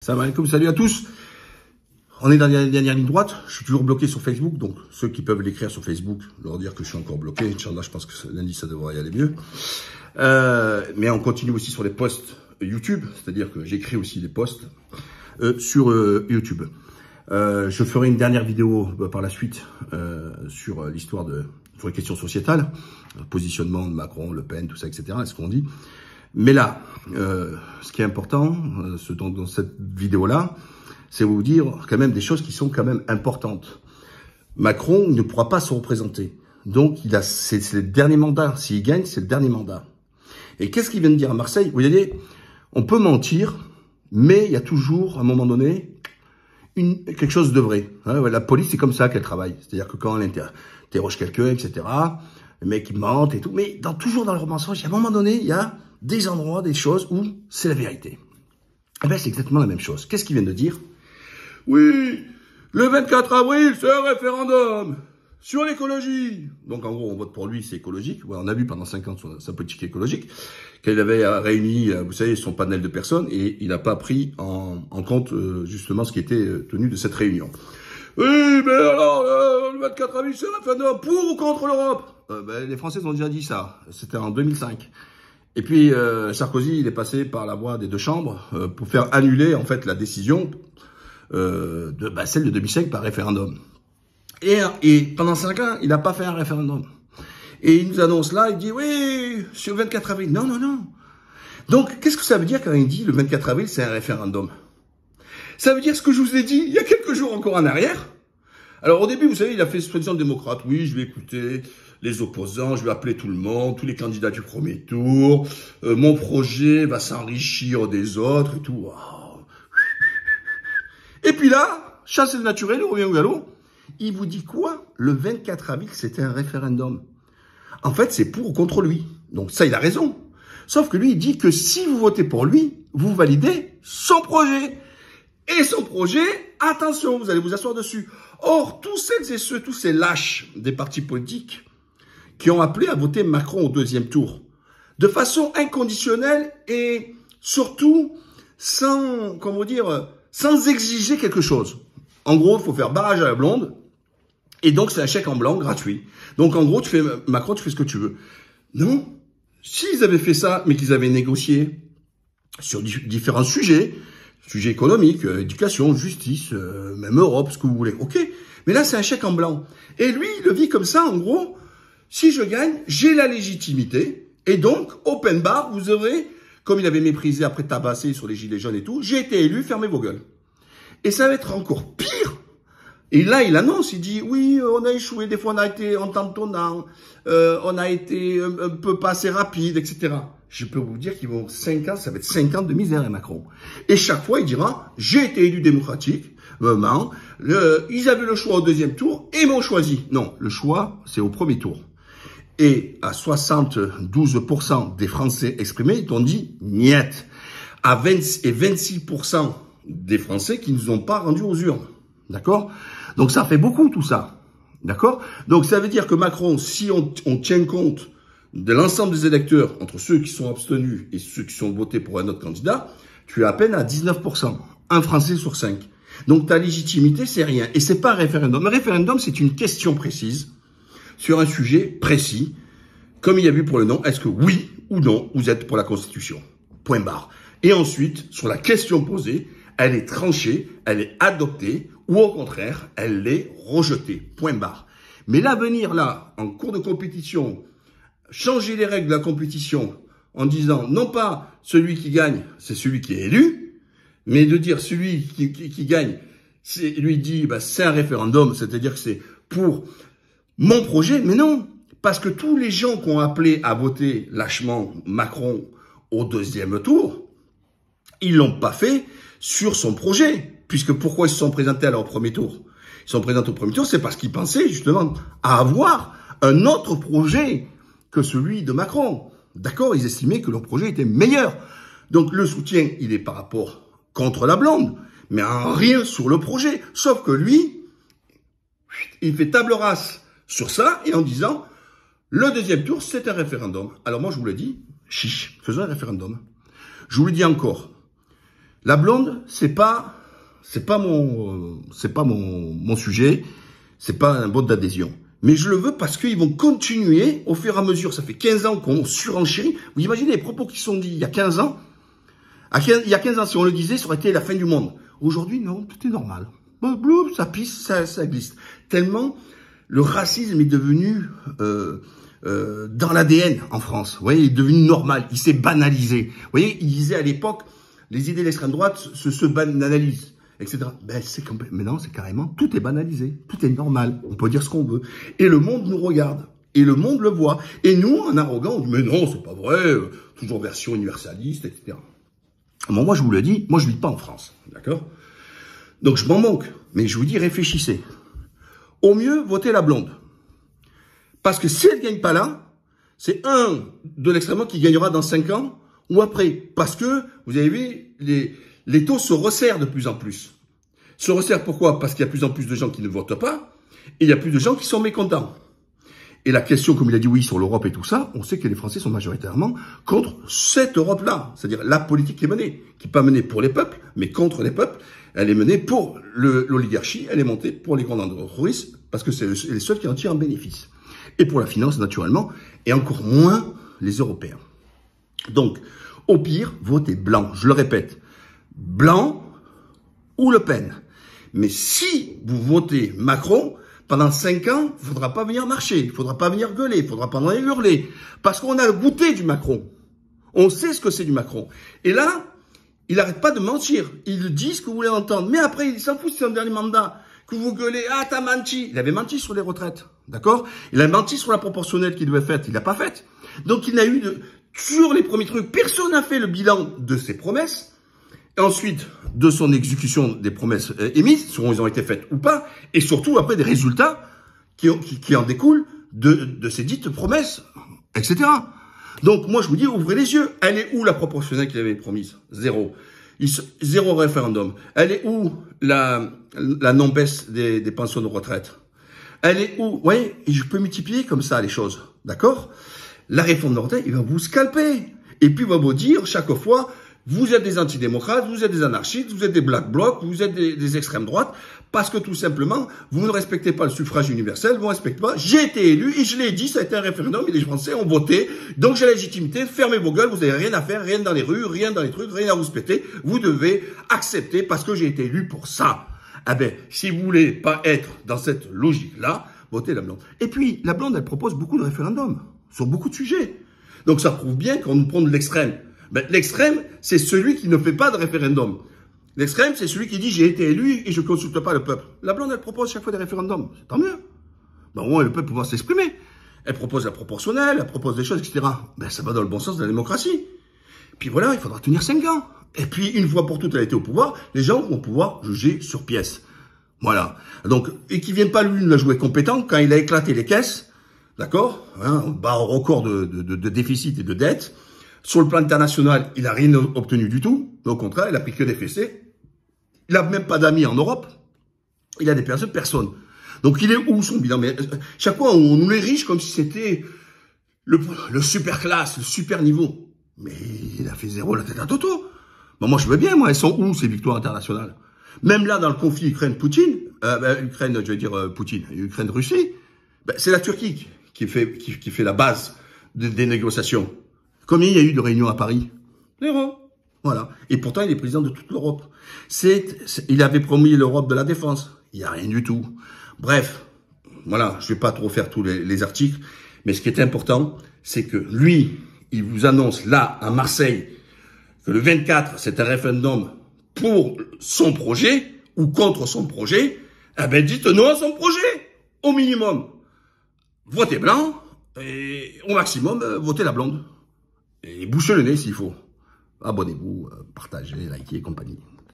Salam alaikum, salut à tous. On est dans la dernière ligne droite. Je suis toujours bloqué sur Facebook, donc ceux qui peuvent l'écrire sur Facebook, leur dire que je suis encore bloqué. Inch'Allah, je pense que lundi, ça devrait y aller mieux. Mais on continue aussi sur les posts YouTube, c'est-à-dire que j'écris aussi des posts sur YouTube. Je ferai une dernière vidéo par la suite sur l'histoire sur les questions sociétales, le positionnement de Macron, Le Pen, tout ça, etc. Est-ce qu'on dit? Mais là, ce qui est important, dans cette vidéo-là, c'est vous dire quand même des choses qui sont quand même importantes. Macron ne pourra pas se représenter. Donc, c'est le dernier mandat. S'il gagne, c'est le dernier mandat. Et qu'est-ce qu'il vient de dire à Marseille? Vous voyez, on peut mentir, mais il y a toujours, à un moment donné, quelque chose de vrai. La police, c'est comme ça qu'elle travaille. C'est-à-dire que quand elle interroge quelqu'un, etc., le mec, il mente et tout. Mais toujours dans le mensonge, à un moment donné, il y a des endroits, des choses où c'est la vérité. Eh bien, c'est exactement la même chose. Qu'est-ce qu'il vient de dire? Oui, le 24 avril, c'est un référendum sur l'écologie. Donc, en gros, on vote pour lui, c'est écologique. Ouais, on a vu pendant 5 ans sa politique écologique, qu'elle avait réuni, vous savez, son panel de personnes, et il n'a pas pris en compte, justement, ce qui était tenu de cette réunion. Oui, mais alors, le 24 avril, c'est un référendum pour ou contre l'Europe? Les Français ont déjà dit ça. C'était en 2005. Et puis, Sarkozy, il est passé par la voie des deux chambres pour faire annuler, en fait, la décision celle de 2005 par référendum. Et pendant 5 ans, il n'a pas fait un référendum. Et il nous annonce là, il dit, oui, sur le 24 avril. Non, non, non. Donc, qu'est-ce que ça veut dire quand il dit le 24 avril, c'est un référendum? Ça veut dire ce que je vous ai dit il y a quelques jours encore en arrière. Alors, au début, vous savez, il a fait soi-disant démocrate. Oui, je vais écouter les opposants, je vais appeler tout le monde, tous les candidats du premier tour. Mon projet va s'enrichir des autres et tout. Wow. Et puis là, chasse le naturel, on revient au galop. Il vous dit quoi? Le 24 avril, c'était un référendum. En fait, c'est pour ou contre lui. Donc ça, il a raison. Sauf que lui, il dit que si vous votez pour lui, vous validez son projet. Et son projet, attention, vous allez vous asseoir dessus. Or, tous ces lâches des partis politiques qui ont appelé à voter Macron au deuxième tour, de façon inconditionnelle et surtout sans exiger quelque chose. En gros, il faut faire barrage à la blonde, et donc c'est un chèque en blanc gratuit. Donc en gros, Macron, tu fais ce que tu veux. Non, s'ils avaient fait ça, mais qu'ils avaient négocié sur différents sujets économiques, éducation, justice, même Europe, ce que vous voulez, ok. Mais là, c'est un chèque en blanc. Et lui, il le vit comme ça, en gros, si je gagne, j'ai la légitimité, et donc, open bar, vous aurez, comme il avait méprisé après tabasser sur les gilets jaunes et tout, j'ai été élu, fermez vos gueules. Et ça va être encore pire. Et là, il annonce, il dit, oui, on a échoué, des fois on a été en tentonnant, on a été un peu pas assez rapide, etc. Je peux vous dire qu'ils vont 5 ans, ça va être 5 ans de misère, hein, Macron. Et chaque fois, il dira, j'ai été élu démocratique, ils avaient le choix au deuxième tour et m'ont choisi. Non, le choix, c'est au premier tour. Et à 72% des Français exprimés, ils ont dit niet. Et 26% des Français qui ne nous ont pas rendus aux urnes. D'accord? Donc ça fait beaucoup tout ça. D'accord? Donc ça veut dire que Macron, si on tient compte de l'ensemble des électeurs, entre ceux qui sont abstenus et ceux qui sont votés pour un autre candidat, tu es à peine à 19%. Un Français sur 5. Donc ta légitimité, c'est rien. Et c'est pas un référendum. Un référendum, c'est une question précise sur un sujet précis, comme il y a vu pour le non. Est-ce que oui ou non, vous êtes pour la Constitution? Point barre. Et ensuite, sur la question posée, elle est tranchée, elle est adoptée, ou au contraire, elle est rejetée. Point barre. Mais là, venir là, en cours de compétition, changer les règles de la compétition en disant, non pas celui qui gagne, c'est celui qui est élu, mais de dire celui qui gagne, lui dit, c'est un référendum, c'est-à-dire que c'est pour mon projet, mais non. Parce que tous les gens qui ont appelé à voter lâchement Macron au deuxième tour, ils l'ont pas fait sur son projet. Puisque pourquoi ils se sont présentés alors au premier tour? Ils sont présentés au premier tour, c'est parce qu'ils pensaient justement à avoir un autre projet que celui de Macron. D'accord? Ils estimaient que leur projet était meilleur. Donc le soutien, il est par rapport contre la blonde, mais en rien sur le projet. Sauf que lui, il fait table rase sur ça et en disant, le deuxième tour, c'est un référendum. Alors moi, je vous l'ai dit, chiche, faisons un référendum. Je vous le dis encore, La blonde, c'est pas mon sujet, c'est pas un vote d'adhésion. Mais je le veux parce qu'ils vont continuer au fur et à mesure. Ça fait 15 ans qu'on surenchérit. Vous imaginez les propos qui sont dits il y a 15 ans? Il y a 15 ans, si on le disait, ça aurait été la fin du monde. Aujourd'hui, non, tout est normal. Blou, ça pisse, ça glisse. Tellement le racisme est devenu dans l'ADN en France. Vous voyez, il est devenu normal, il s'est banalisé. Vous voyez, il disait à l'époque, les idées de l'extrême droite se banalisent, etc. Ben, mais non, c'est carrément, tout est banalisé, tout est normal, on peut dire ce qu'on veut. Et le monde nous regarde, et le monde le voit. Et nous, en arrogant, on dit, mais non, c'est pas vrai, toujours version universaliste, etc. Bon, moi, je vous le dis, moi, je vis pas en France, d'accord? Donc, je m'en manque, mais je vous dis, réfléchissez. Au mieux, votez la blonde. Parce que si elle ne gagne pas là, c'est un de l'extrême droite qui gagnera dans 5 ans ou après. Parce que, vous avez vu, les taux se resserrent de plus en plus. Se resserrent pourquoi? Parce qu'il y a de plus en plus de gens qui ne votent pas et il y a plus de gens qui sont mécontents. Et la question, comme il a dit oui sur l'Europe et tout ça, on sait que les Français sont majoritairement contre cette Europe-là. C'est-à-dire la politique qui est menée, qui n'est pas menée pour les peuples, mais contre les peuples. Elle est menée pour l'oligarchie, elle est montée pour les grands entreprises, parce que c'est les seuls qui en tirent un bénéfice. Et pour la finance, naturellement, et encore moins les Européens. Donc, au pire, votez blanc. Je le répète, blanc ou Le Pen. Mais si vous votez Macron, pendant 5 ans, il ne faudra pas venir marcher, il ne faudra pas venir gueuler, il ne faudra pas venir hurler. Parce qu'on a goûté du Macron. On sait ce que c'est du Macron. Et là, il n'arrête pas de mentir. Il dit ce que vous voulez entendre. Mais après, il s'en fout, c'est son dernier mandat. Que vous gueulez, ah, t'as menti. Il avait menti sur les retraites. D'accord? Il a menti sur la proportionnelle qu'il devait faire. Il l'a pas faite. Donc, il n'a eu sur les premiers trucs, personne n'a fait le bilan de ses promesses. Et ensuite, de son exécution des promesses émises, selon elles ont été faites ou pas. Et surtout, après, des résultats qui en découlent de ces dites promesses, etc. Donc, moi, je vous dis, ouvrez les yeux. Elle est où la proportionnelle qu'il avait promise? Zéro. Zéro référendum. Elle est où la non-baisse des pensions de retraite? Elle est où? Oui, et je peux multiplier comme ça les choses. D'accord? La réforme de retraite, il va vous scalper. Et puis, il va vous dire chaque fois, vous êtes des antidémocrates, vous êtes des anarchistes, vous êtes des black blocs, vous êtes des extrêmes droites, parce que tout simplement, vous ne respectez pas le suffrage universel, vous ne respectez pas. J'ai été élu, et je l'ai dit, ça a été un référendum, et les Français ont voté, donc j'ai la légitimité, fermez vos gueules, vous n'avez rien à faire, rien dans les rues, rien dans les trucs, rien à vous péter, vous devez accepter, parce que j'ai été élu pour ça. Ah ben, si vous voulez pas être dans cette logique-là, votez la blonde. Et puis, la blonde, elle propose beaucoup de référendums, sur beaucoup de sujets. Donc ça prouve bien qu'on nous prend de l'extrême. Ben, l'extrême, c'est celui qui ne fait pas de référendum. L'extrême, c'est celui qui dit « j'ai été élu et je ne consulte pas le peuple ». La blonde, elle propose chaque fois des référendums. C'est tant mieux. Ben, au moins, le peuple pouvoir s'exprimer. Elle propose la proportionnelle, elle propose des choses, etc. Ben, ça va dans le bon sens de la démocratie. Puis voilà, il faudra tenir 5 ans. Et puis, une fois pour toutes, elle a été au pouvoir, les gens vont pouvoir juger sur pièce. Voilà. Donc, et qui vienne pas, lui, nous la jouer compétent quand il a éclaté les caisses. D'accord? Hein, bas au record de déficit et de dette. Sur le plan international, il n'a rien obtenu du tout. Au contraire, il a pris que des fessées. Il n'a même pas d'amis en Europe. Il a des personnes. Donc, il est où son bilan? Mais chaque fois, on nous les riche comme si c'était le super classe, le super niveau. Mais il a fait zéro la tête à Toto. Bon, moi, je veux bien, moi. Elles sont où, ces victoires internationales? Même là, dans le conflit Ukraine-Poutine, Ukraine-Russie, c'est la Turquie qui fait la base des négociations. Combien il y a eu de réunions à Paris? Zéro. Voilà. Et pourtant, il est président de toute l'Europe. Il avait promis l'Europe de la défense. Il n'y a rien du tout. Bref. Voilà. Je vais pas trop faire tous les articles. Mais ce qui est important, c'est que lui, il vous annonce là, à Marseille, que le 24, c'est un référendum pour son projet ou contre son projet. Eh ben, dites non à son projet. Au minimum, votez blanc. Et au maximum, votez la blonde. Et bouchez le nez s'il faut. Abonnez-vous, partagez, likez et compagnie.